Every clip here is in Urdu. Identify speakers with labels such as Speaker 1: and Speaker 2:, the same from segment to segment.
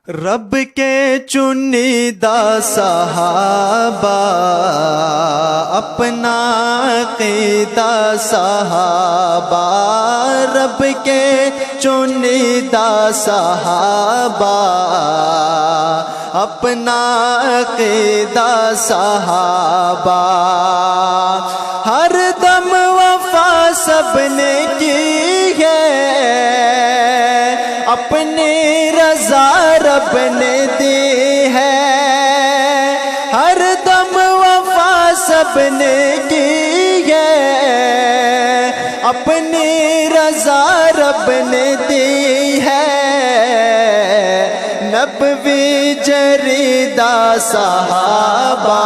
Speaker 1: رب کے چنیدہ صحابہ اپنا عقیدہ صحابہ، رب کے چنیدہ صحابہ اپنا عقیدہ صحابہ، ہر دم وفا سب نے کی ہے، اپنی رضا رب نے دی ہے، ہر دم وفا سب نے کی ہے، اپنی رضا رب نے دی ہے، نبوی جریدہ صحابہ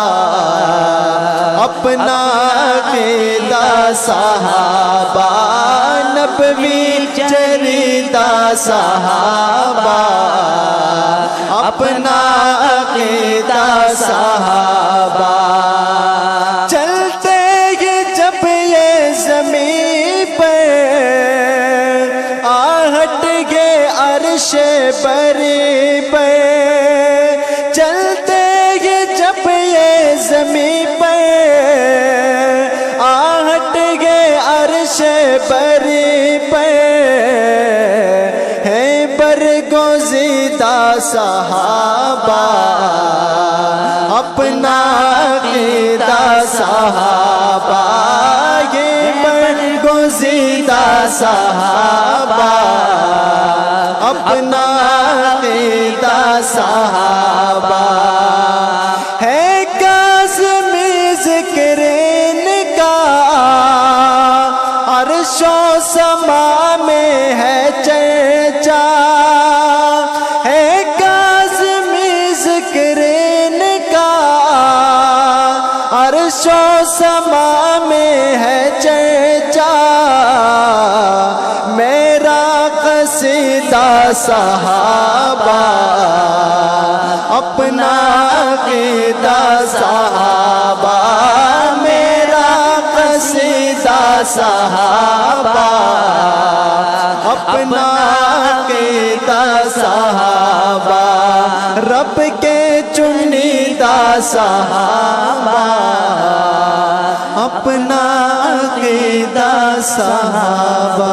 Speaker 1: اپنا عقیدہ صحابہ، نبوی جریدہ صحابہ اپنا عقیدہ صحابہ، چلتے ہی جب یہ زمین پر آہٹ گے عرش بری پر، چلتے ہی جب یہ زمین پر آہٹ گے عرش بری پر، ہے برگزیدہ صحابہ اپنا عقیدہ صحابہ، یہ برگزیدہ صحابہ اپنا عقیدہ صحابہ، ہے کاظمی ذکر ان کا عرش و سما میں ہے چرچا، ہے کاظمی ذکر ان کا عرش و سما میں ہے چرچا، میرا قصیدہ صحابہ اپنا عقیدہ صحابہ، میرا قصیدہ صحابہ اپنا عقیدہ صحابہ، رب کے چنیدہ صحابہ اپنا عقیدہ صحابہ۔